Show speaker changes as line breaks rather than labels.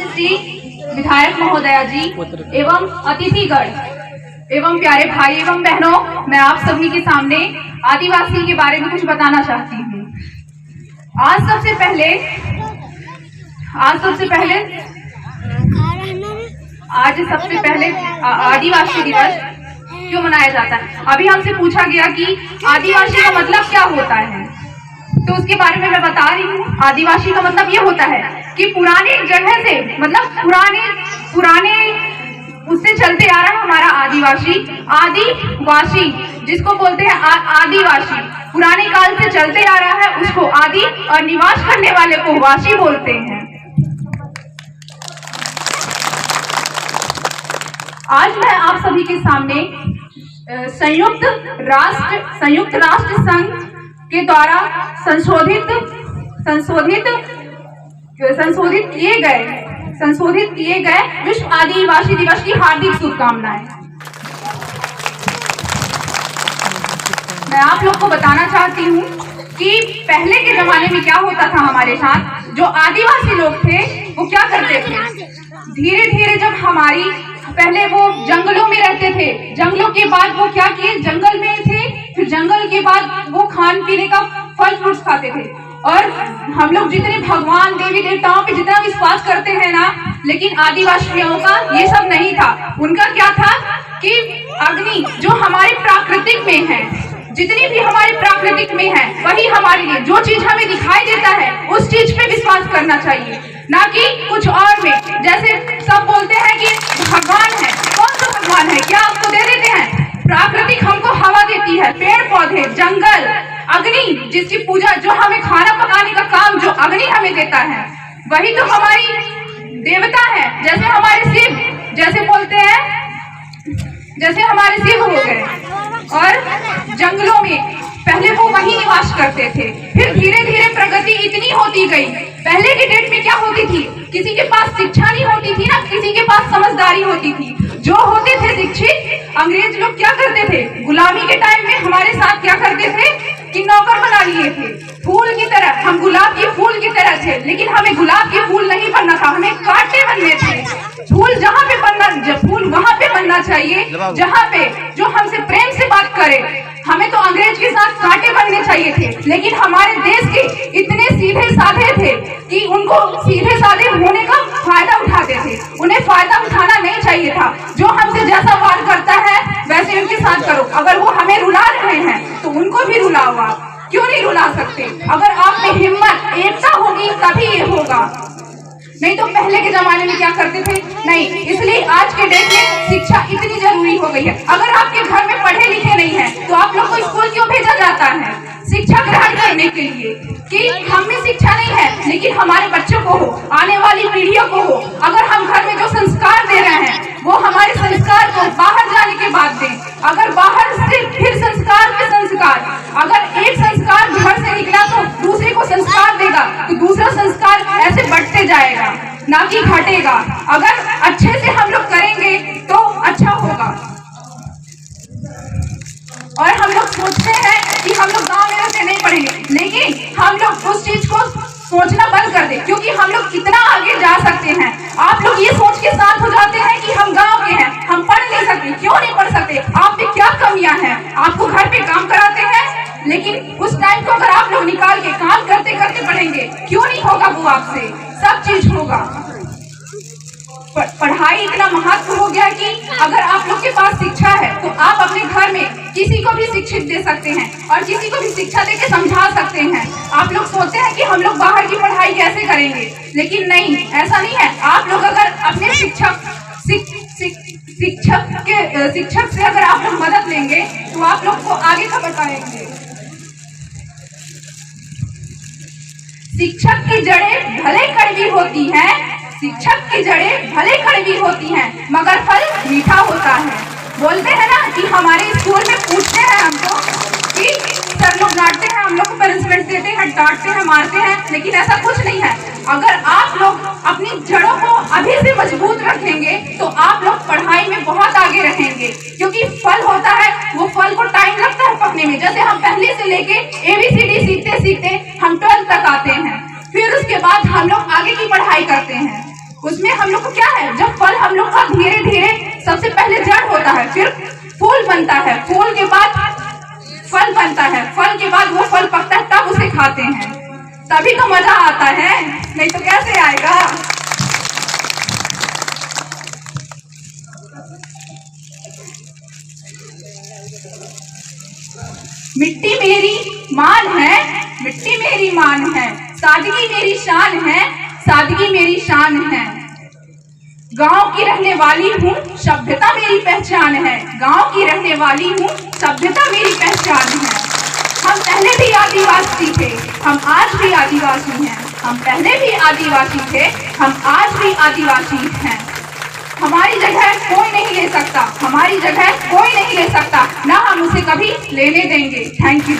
श्री विधायक महोदया जी एवं अतिथिगण एवं प्यारे भाई एवं बहनों, मैं आप सभी के सामने आदिवासी के बारे में कुछ बताना चाहती हूँ। आज सबसे पहले आदिवासी दिवस क्यों मनाया जाता है। अभी हमसे पूछा गया कि आदिवासी का मतलब क्या होता है, तो उसके बारे में मैं बता रही हूँ। आदिवासी का मतलब ये होता है कि पुराने जगह से, मतलब पुराने उससे चलते आ रहा है हमारा आदिवासी, जिसको बोलते हैं आदिवासी, पुराने काल से चलते आ रहा है, उसको आदि, और निवास करने वाले को वासी बोलते हैं। आज मैं आप सभी के सामने संयुक्त राष्ट्र संघ के द्वारा संशोधित किए गए विश्व आदिवासी दिवस की हार्दिक शुभकामनाएं। मैं आप लोग को बताना चाहती हूँ कि पहले के जमाने में क्या होता था हमारे साथ। जो आदिवासी लोग थे वो क्या करते थे, धीरे धीरे जब पहले वो जंगलों में रहते थे, जंगलों के बाद वो क्या किए, जंगल में थे, फिर जंगल के बाद वो खान पीने का फल फ्रूट्स खाते थे। और हम लोग जितने भगवान देवी देवताओं पे जितना विश्वास करते हैं ना, लेकिन आदिवासियों का ये सब नहीं था। उनका क्या था कि अग्नि जो हमारे प्राकृतिक में है, जितनी भी हमारे प्राकृतिक में है, वही हमारे लिए, जो चीज हमें दिखाई देता है उस चीज पे विश्वास करना चाहिए, ना कि कुछ और में। जैसे सब बोलते हैं कि भगवान है, कौन सा भगवान है, क्या आपको दे देते हैं? प्राकृतिक हमको हवा देती है, पेड़ पौधे, जंगल, अग्नि, जिसकी पूजा, जो हमें खाना पकाने का काम जो अग्नि हमें देता है, वही तो हमारी देवता है। जैसे हमारे शिव, जैसे बोलते हैं, जैसे हमारे शिव हो गए, और जंगलों में पहले वो वही निवास करते थे। फिर धीरे धीरे प्रगति इतनी होती गई। पहले की डेट में क्या होती थी, किसी के पास शिक्षा नहीं होती थी ना, किसी के पास समझदारी होती थी। जो होते थे शिक्षित, अंग्रेज लोग क्या करते थे, गुलामी के टाइम में हमारे साथ क्या करते थे कि नौकर बना लिए थे, फूल की तरह। हम गुलाब के फूल की तरह थे, लेकिन हमें गुलाब के फूल नहीं बनना था, हमें कांटे बनने थे। फूल जहाँ पे बनना, फूल वहां पे बनना चाहिए जहाँ पे जो हमसे प्रेम से बात करे। हमें तो अंग्रेज के साथ कांटे बनने चाहिए थे, लेकिन हमारे देश के इतने सीधे साधे थे कि उनको सीधे साधे होने का फायदा उठाते थे। उन्हें फायदा उठाना नहीं चाहिए था। जो हमसे जैसा वार करता है वैसे उनके साथ करो। अगर वो हमें रुला रहे हैं तो उनको भी रुलाओ। आप क्यों नहीं रुला सकते? अगर आप में हिम्मत, एकता होगी तभी ये होगा। नहीं तो पहले के जमाने में क्या करते थे, नहीं। इसलिए आज के डेट में शिक्षा इतनी जरूरी हो गई है। अगर आपके घर में पढ़े लिखे नहीं है तो आप लोग को स्कूल क्यों भेजा जाता है? शिक्षा ग्रहण करने के लिए, कि हम में शिक्षा नहीं है लेकिन हमारे बच्चों को हो, आने वाली पीढ़ियों को हो। अगर हम घर में जो संस्कार दे रहे हैं वो हमारे संस्कार को बाहर जाने के बाद दें। अगर बाहर से फिर संस्कार पे संस्कार, अगर एक संस्कार घर से निकला तो दूसरे को संस्कार देगा, तो दूसरा संस्कार ऐसे बढ़ते जाएगा, ना कि घटेगा। अगर अच्छे से हम लोग करेंगे तो अच्छा होगा। और हम लोग सोचते हैं कि हम लोग गांव में रहते नहीं पढ़ेंगे, लेकिन हम लोग उस चीज को सोचना बंद कर दें, क्योंकि हम लोग कितना आगे जा सकते हैं। आप लोग ये सोच के साथ हो जाते हैं कि हम गांव के हैं, हम पढ़ नहीं सकते। क्यों नहीं पढ़ सकते? आप में क्या कमियां हैं? आपको घर पे काम कराते हैं, लेकिन उस टाइम को अगर आप लोग निकाल के काम करते करते पढ़ेंगे, क्यों नहीं होगा वो आपसे? सब चीज होगा। पढ़ाई इतना महत्व हो गया कि अगर आप लोग के पास शिक्षा है तो आप अपने घर में किसी को भी शिक्षित दे सकते हैं और किसी को भी शिक्षा देके समझा सकते हैं। आप लोग सोचते हैं कि हम लोग बाहर की पढ़ाई कैसे करेंगे, लेकिन नहीं, ऐसा नहीं है। आप लोग अगर अपने शिक्षक से अगर आप लोग मदद लेंगे तो आप लोग को आगे का बताएंगे। शिक्षक की जड़ें भले कड़वी होती हैं, शिक्षक की जड़ें भले कड़वी होती हैं, मगर फल मीठा होता है। बोलते हैं ना कि हमारे स्कूल में पूछते हैं हमको कि सर लोग डांटते हैं, हम लोग को पनिशमेंट देते हैं, डांटते हैं, मारते हैं, लेकिन ऐसा कुछ नहीं है। अगर आप लोग अपनी जड़ों को अभी से मजबूत रखेंगे तो आप लोग पढ़ाई में बहुत आगे रहेंगे, क्योंकि फल होता है, वो फल को टाइम लगता है पकने में। जैसे हम पहले से लेके ABCD सीखते सीखते हम 12th तक आते हैं, फिर उसके बाद हम लोग आगे की पढ़ाई करते हैं। उसमें हम लोग को क्या है, जब फल हम लोग का धीरे धीरे सबसे पहले जड़ होता है, फिर फूल बनता है, फूल के बाद फल बनता है, फल के बाद वो फल पकता है, तब उसे खाते हैं, तभी तो मजा आता है, नहीं तो कैसे आएगा। मिट्टी मेरी मान है, मिट्टी मेरी मान है, सादगी मेरी शान है, सादगी मेरी शान है। गांव की रहने वाली हूँ, सभ्यता मेरी पहचान है, गांव की रहने वाली हूँ, सभ्यता मेरी पहचान है। हम पहले भी आदिवासी थे, हम आज भी आदिवासी हैं, हम पहले भी आदिवासी थे, हम आज भी आदिवासी हैं। हमारी जगह कोई नहीं ले सकता, हमारी जगह कोई नहीं ले सकता, ना हम उसे कभी लेने देंगे। Thank you.